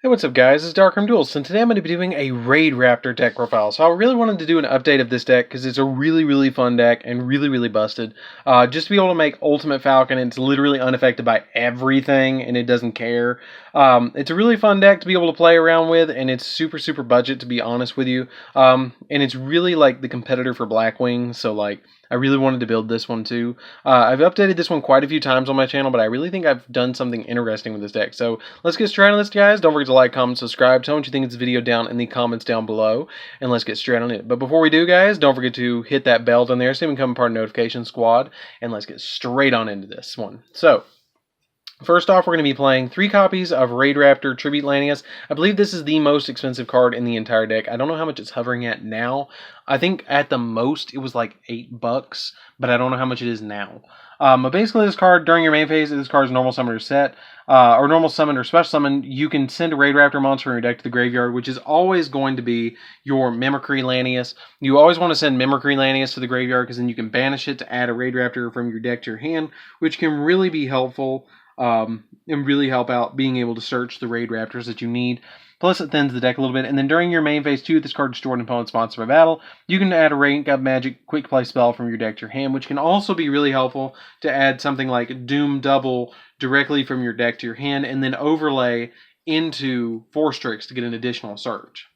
Hey, what's up guys, it's DarkArmedDuelist, and today I'm going to be doing a Raidraptor deck profile. So I really wanted to do an update of this deck because it's a really fun deck and really busted. Just to be able to make Ultimate Falcon, it's literally unaffected by everything and it doesn't care. It's a really fun deck to be able to play around with, and it's super budget, to be honest with you. And it's really like the competitor for Blackwing, so like I really wanted to build this one too. I've updated this one quite a few times on my channel, but I really think I've done something interesting with this deck. So let's get straight on this, guys. Don't forget to like, comment, subscribe. Tell me what you think of this video down in the comments down below, and let's get straight on it. But before we do, guys, don't forget to hit that bell down there so you can become part of the notification squad, and let's get straight on into this one. So first off, we're going to be playing 3 copies of Raidraptor Tribute Lanius. I believe this is the most expensive card in the entire deck. I don't know how much it's hovering at now. I think at the most it was like $8, but I don't know how much it is now. But basically this card, during your main phase, this card's normal summon or set, or normal summon or special summon, you can send a Raidraptor monster from your deck to the graveyard, which is always going to be your Mimicry Lanius. You always want to send Mimicry Lanius to the graveyard because then you can banish it to add a Raidraptor from your deck to your hand, which can really be helpful. And really help out being able to search the Raidraptors that you need. Plus, it thins the deck a little bit. And then during your main phase 2, if this card destroyed an opponent's monster by battle, you can add a Rank Up Magic Quick Play spell from your deck to your hand, which can also be really helpful to add something like Doom Double directly from your deck to your hand, and then overlay into Force Tricks to get an additional search.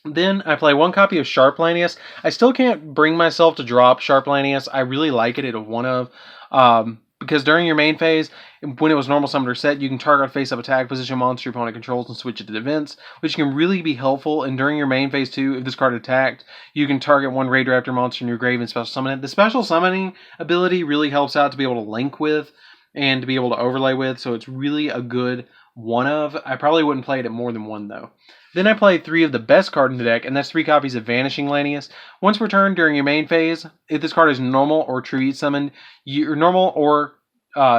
Then I play 1 copy of Sharp Lanius. I still can't bring myself to drop Sharp Lanius. I really like it at a 1 of. Because during your main phase, when it was normal summoned or set, you can target a face-up attack position monster your opponent controls and switch it to defense, which can really be helpful. And during your main phase 2, if this card attacked, you can target 1 Raidraptor monster in your grave and special summon it. The special summoning ability really helps out to be able to link with and to be able to overlay with, so it's really a good 1 of. I probably wouldn't play it at more than 1 though. Then I play 3 of the best card in the deck, and that's 3 copies of Vanishing Lanius. Once returned during your main phase, if this card is normal or tribute summoned, normal or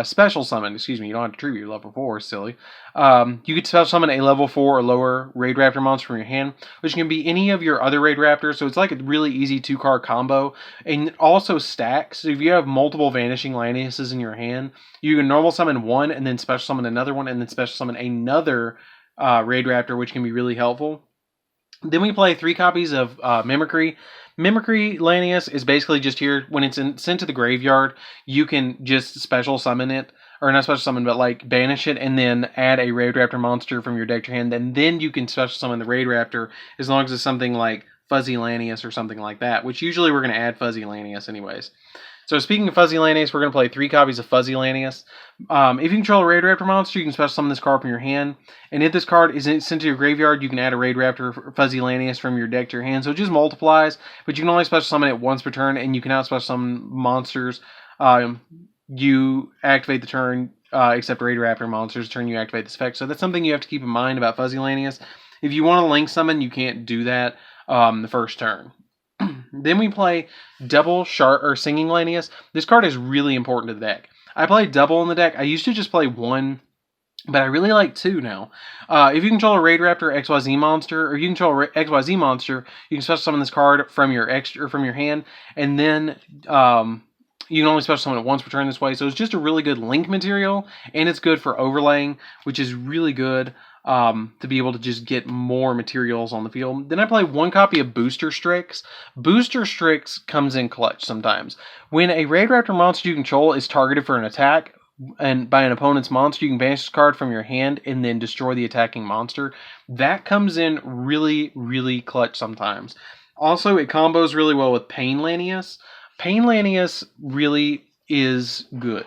special summon, excuse me, you don't have to tribute level 4, silly. You could special summon a level 4 or lower Raidraptor monster from your hand, which can be any of your other Raidraptors, so it's like a really easy 2-card combo. And it also stacks, so if you have multiple Vanishing Laniuses in your hand, you can normal summon 1, and then special summon another one, and then special summon another Raidraptor, which can be really helpful. Then we play 3 copies of Mimicry. Mimicry Lanius is basically just here. When it's sent to the graveyard, you can just special summon it. Or not special summon, but like banish it and then add a Raidraptor monster from your deck to your hand. And then you can special summon the Raidraptor as long as it's something like Fuzzy Lanius or something like that. Which usually we're going to add Fuzzy Lanius anyways. So speaking of Fuzzy Lanius, we're going to play 3 copies of Fuzzy Lanius. If you control a Raidraptor monster, you can special summon this card from your hand. And if this card is sent to your graveyard, you can add a Raidraptor Fuzzy Lanius from your deck to your hand. So it just multiplies, but you can only special summon it once per turn, and you cannot special summon monsters. You activate the turn, except Raidraptor monsters, turn you activate this effect. So that's something you have to keep in mind about Fuzzy Lanius. If you want to link summon, you can't do that the first turn. Then we play double Sharp or Singing Lanius. This card is really important to the deck. I play double in the deck. I used to just play 1, but I really like 2 now. If you control a Raidraptor XYZ monster, or you control a XYZ monster, you can special summon this card from your hand, and then you can only special summon it once per turn this way. So it's just a really good link material, and it's good for overlaying, which is really good. To be able to just get more materials on the field. Then I play 1 copy of Booster Strix. Booster Strix comes in clutch sometimes. When a Raidraptor monster you control is targeted for an attack and by an opponent's monster, you can banish this card from your hand and then destroy the attacking monster. That comes in really clutch sometimes. Also, it combos really well with Pain Lanius. Pain Lanius really is good.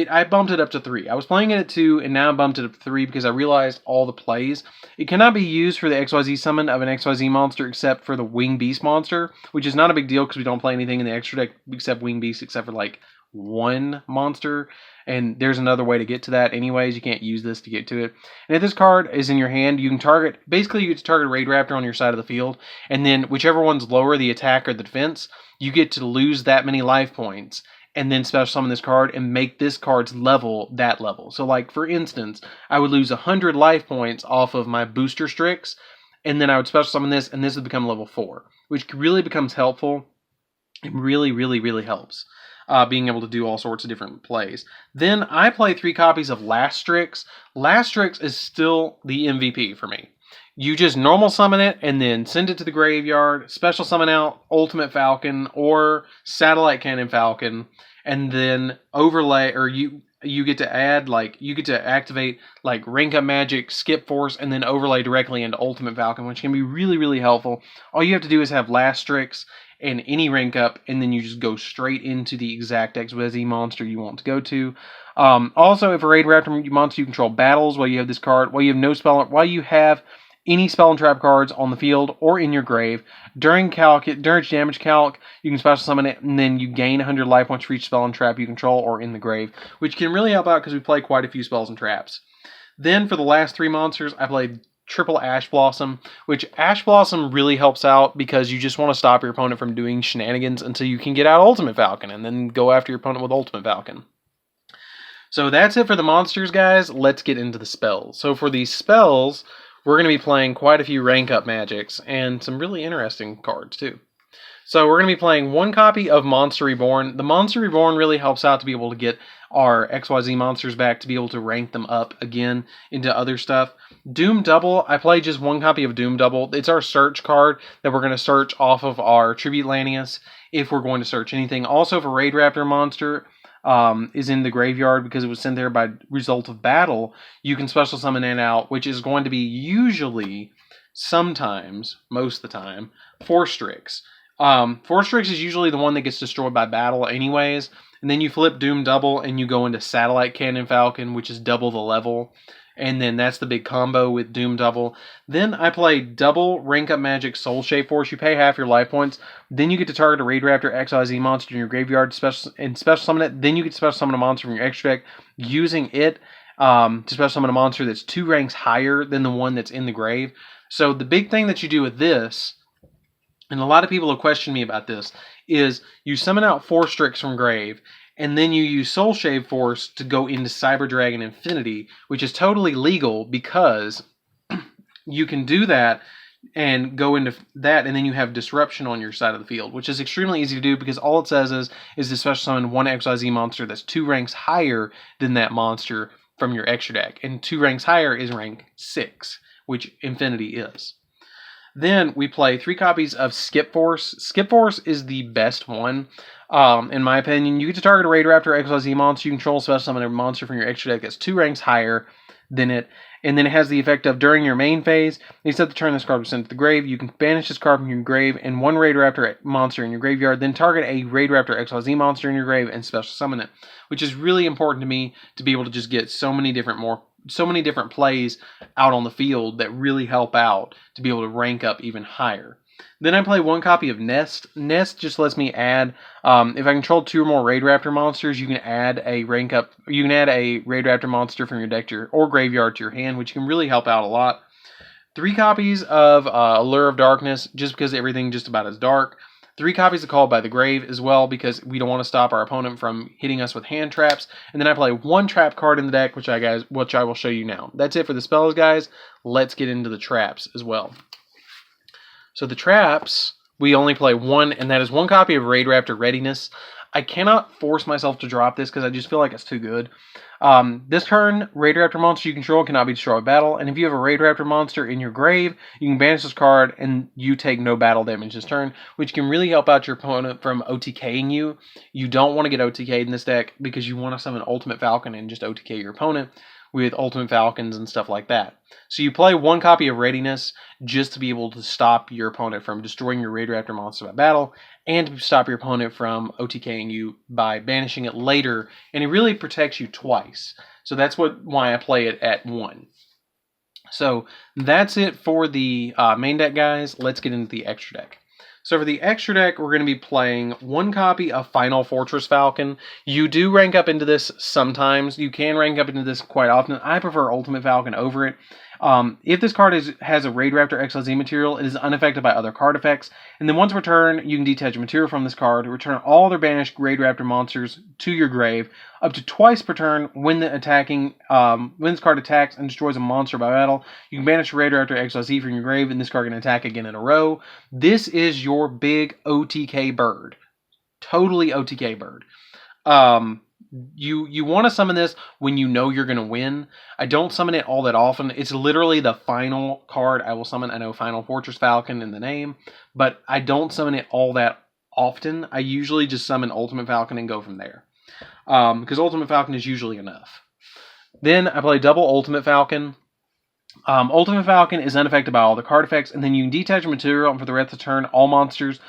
I bumped it up to 3. I was playing it at 2, and now I bumped it up to 3 because I realized all the plays. It cannot be used for the XYZ summon of an XYZ monster except for the Wing Beast monster, which is not a big deal because we don't play anything in the extra deck except Wing Beast, except for like 1 monster. And there's another way to get to that anyways. You can't use this to get to it. And if this card is in your hand, you can target, basically you get to target Raidraptor on your side of the field, and then whichever one's lower, the attack or the defense, you get to lose that many life points and then special summon this card and make this card's level that level. So like, for instance, I would lose 100 life points off of my Booster Strix, and then I would special summon this, and this would become level 4, which really becomes helpful. It really helps. being able to do all sorts of different plays. Then I play 3 copies of Lastrix. Lastrix is still the MVP for me. You just normal summon it and then send it to the graveyard, special summon out Ultimate Falcon or Satellite Cannon Falcon, and then overlay, or you get to add, like, you get to activate, like, Rank Up Magic, Skip Force, and then overlay directly into Ultimate Falcon, which can be really, really helpful. All you have to do is have Lastrix and any rank up, and then you just go straight into the exact XYZ monster you want to go to. Also, if a Raidraptor monster you control battles while you have this card, while you have any spell and trap cards on the field or in your grave, during damage calc, you can special summon it, and then you gain 100 life points for each spell and trap you control or in the grave, which can really help out because we play quite a few spells and traps. Then for the last 3 monsters, I played triple Ash Blossom, which Ash Blossom really helps out because you just want to stop your opponent from doing shenanigans until you can get out Ultimate Falcon, and then go after your opponent with Ultimate Falcon. So that's it for the monsters, guys. Let's get into the spells. So for these spells, we're going to be playing quite a few rank up magics, and some really interesting cards, too. So we're going to be playing 1 copy of Monster Reborn. The Monster Reborn really helps out to be able to get our XYZ monsters back, to be able to rank them up again into other stuff. Doom Double, I play just 1 copy of Doom Double. It's our search card that we're going to search off of our Tribute Lanius if we're going to search anything. Also, if a Raidraptor monster is in the graveyard because it was sent there by result of battle, you can special summon it out, which is going to be usually, sometimes, most of the time, Forstrix. Forstrix is usually the one that gets destroyed by battle anyways, and then you flip Doom Double and you go into Satellite Cannon Falcon, which is double the level, and then that's the big combo with Doom Double. Then I play double Rank Up Magic Soul Shape Force. You pay half your life points, then you get to target a Raidraptor XYZ monster in your graveyard and special summon it. Then you get to special summon a monster from your extra deck using it to special summon a monster that's 2 ranks higher than the one that's in the grave. So the big thing that you do with this, and a lot of people have questioned me about this, is you summon out Forstrix from grave, and then you use Soul Shave Force to go into Cyber Dragon Infinity, which is totally legal because you can do that and go into that, and then you have Disruption on your side of the field, which is extremely easy to do because all it says is to special summon 1 XYZ monster that's 2 ranks higher than that monster from your extra deck, and 2 ranks higher is rank 6, which Infinity is. Then we play 3 copies of Skip Force. Skip Force is the best one, in my opinion. You get to target a Raidraptor XYZ monster. You control special summon a monster from your extra deck that's 2 ranks higher than it. And then it has the effect of, during your main phase, except the turn this card was sent to the grave, you can banish this card from your grave and 1 Raidraptor monster in your graveyard. Then target a Raidraptor XYZ monster in your grave and special summon it, which is really important to me to be able to just get so many different plays out on the field that really help out to be able to rank up even higher. Then I play 1 copy of Nest. Nest just lets me add, if I control 2 or more Raidraptor monsters, you can add a Raidraptor monster from your deck or graveyard to your hand, which can really help out a lot. 3 copies of Allure of Darkness, just because everything just about is dark. 3 copies of Called by the Grave as well, because we don't want to stop our opponent from hitting us with hand traps. And then I play 1 trap card in the deck, which I will show you now. That's it for the spells, guys. Let's get into the traps as well. So the traps, we only play 1, and that is 1 copy of Raidraptor Readiness. I cannot force myself to drop this because I just feel like it's too good. This turn, Raidraptor monster you control cannot be destroyed by battle, and if you have a Raidraptor monster in your grave, you can banish this card and you take no battle damage this turn, which can really help out your opponent from OTKing you. You don't want to get OTK'd in this deck because you want to summon Ultimate Falcon and just OTK your opponent with Ultimate Falcons and stuff like that. So you play 1 copy of Readiness just to be able to stop your opponent from destroying your Raidraptor monster by battle, and to stop your opponent from OTKing you by banishing it later, and it really protects you twice. So that's why I play it at 1. So that's it for the main deck, guys. Let's get into the extra deck. So for the extra deck, we're going to be playing 1 copy of Final Fortress Falcon. You do rank up into this sometimes. You can rank up into this quite often. I prefer Ultimate Falcon over it. If this card has a Raidraptor XYZ material, it is unaffected by other card effects. And then once per turn, you can detach a material from this card, return all other banished Raidraptor monsters to your grave, up to twice per turn when this card attacks and destroys a monster by battle. You can banish Raidraptor XYZ from your grave, and this card can attack again in a row. This is your big OTK bird. Totally OTK bird. You want to summon this when you know you're going to win. I don't summon it all that often. It's literally the final card I will summon. I know Final Fortress Falcon in the name, but I don't summon it all that often. I usually just summon Ultimate Falcon and go from there. Because Ultimate Falcon is usually enough. Then I play double Ultimate Falcon. Ultimate Falcon is unaffected by all the card effects, and then you can detach a material, and for the rest of the turn, all monsters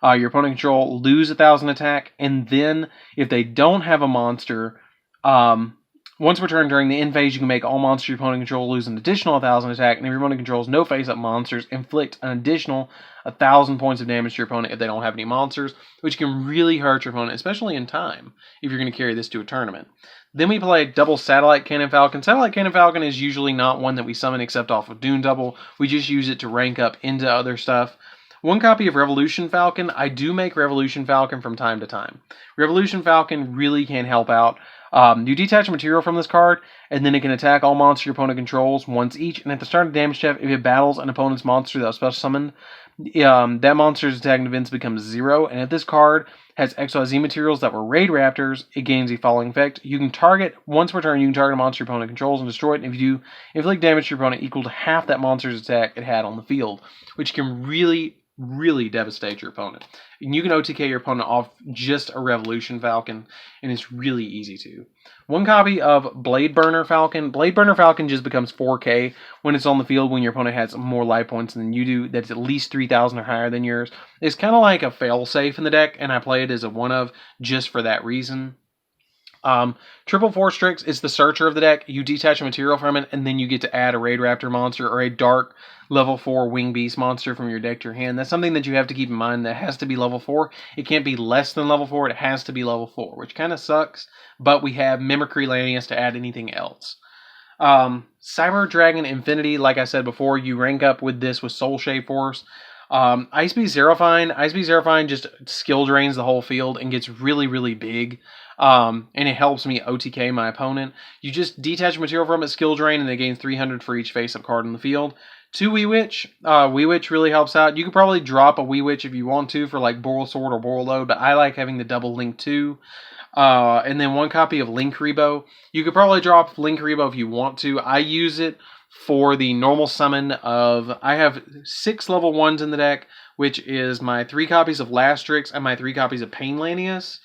your opponent control lose 1,000 attack, and then if they don't have a monster, once per turn during the end phase, you can make all monsters your opponent control lose an additional 1,000 attack, and if your opponent controls no face-up monsters, inflict an additional 1,000 points of damage to your opponent if they don't have any monsters, which can really hurt your opponent, especially in time, if you're going to carry this to a tournament. Then we play double Satellite Cannon Falcon. Satellite Cannon Falcon is usually not one that we summon except off of Dune Double. We just use it to rank up into other stuff. One copy of Revolution Falcon. I do make Revolution Falcon from time to time. Revolution Falcon really can help out. You detach a material from this card, and then it can attack all monsters your opponent controls once each. And at the start of the damage step, if it battles an opponent's monster that was special summoned, that monster's attack and defense becomes 0. And if this card has XYZ materials that were Raidraptors, it gains a following effect. You can target, once per turn, you can target a monster your opponent controls and destroy it. And if you do, inflict damage to your opponent equal to half that monster's attack it had on the field, which can really devastate your opponent. And you can OTK your opponent off just a Revolution Falcon, and it's really easy to. One copy of Blade Burner Falcon. Blade Burner Falcon just becomes 4K when it's on the field when your opponent has more life points than you do, that's at least 3,000 or higher than yours. It's kind of like a fail-safe in the deck, and I play it as a one-of just for that reason. Triple Force Tricks is the searcher of the deck. You detach a material from it, and then you get to add a Raidraptor monster or a Dark level 4 Wing Beast monster from your deck to your hand. That's something that you have to keep in mind. That has to be level 4. It can't be less than level 4. It has to be level 4, which kind of sucks, but we have Mimicry letting us to add anything else. Cyber Dragon Infinity, like I said before, you rank up with this with Soul Shade Force. Ice Beast Zerofine. Ice Beast Zerofine just skill drains the whole field and gets really big. And it helps me OTK my opponent. You just detach material from it, skill drain, and they gain 300 for each face-up card in the field. 2 Wee Witch. Wee Witch really helps out. You could probably drop a Wee Witch if you want to for like Boral Sword or Boral Load, but I like having the double Link 2. And then 1 copy of Link Rebo. You could probably drop Link Rebo if you want to. I use it for the normal summon of... I have 6 level 1s in the deck, which is my 3 copies of Lastrix and my 3 copies of Painlanius.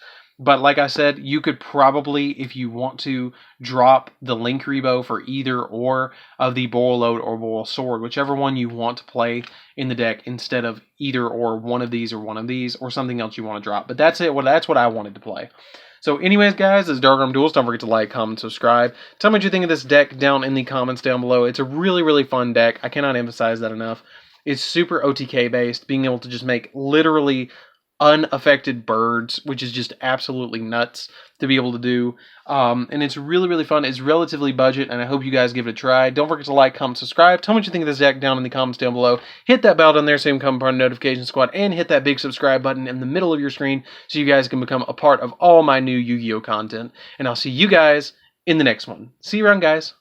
But like I said, you could probably, if you want to, drop the Link Rebo for either or of the Boral Load or Boral Sword, whichever one you want to play in the deck instead of either or one of these or something else you want to drop. But that's it. Well, that's what I wanted to play. So anyways, guys, this is DarkArmedDuelist. Don't forget to like, comment, subscribe. Tell me what you think of this deck down in the comments down below. It's a really fun deck. I cannot emphasize that enough. It's super OTK based, being able to just make literally unaffected birds, which is just absolutely nuts to be able to do. And it's really fun. It's relatively budget, and I hope you guys give it a try. Don't forget to like, comment, subscribe. Tell me what you think of this deck down in the comments down below. Hit that bell down there so you can become part of the notification squad, and hit that big subscribe button in the middle of your screen so you guys can become a part of all my new Yu-Gi-Oh content. And I'll see you guys in the next one. See you around, guys.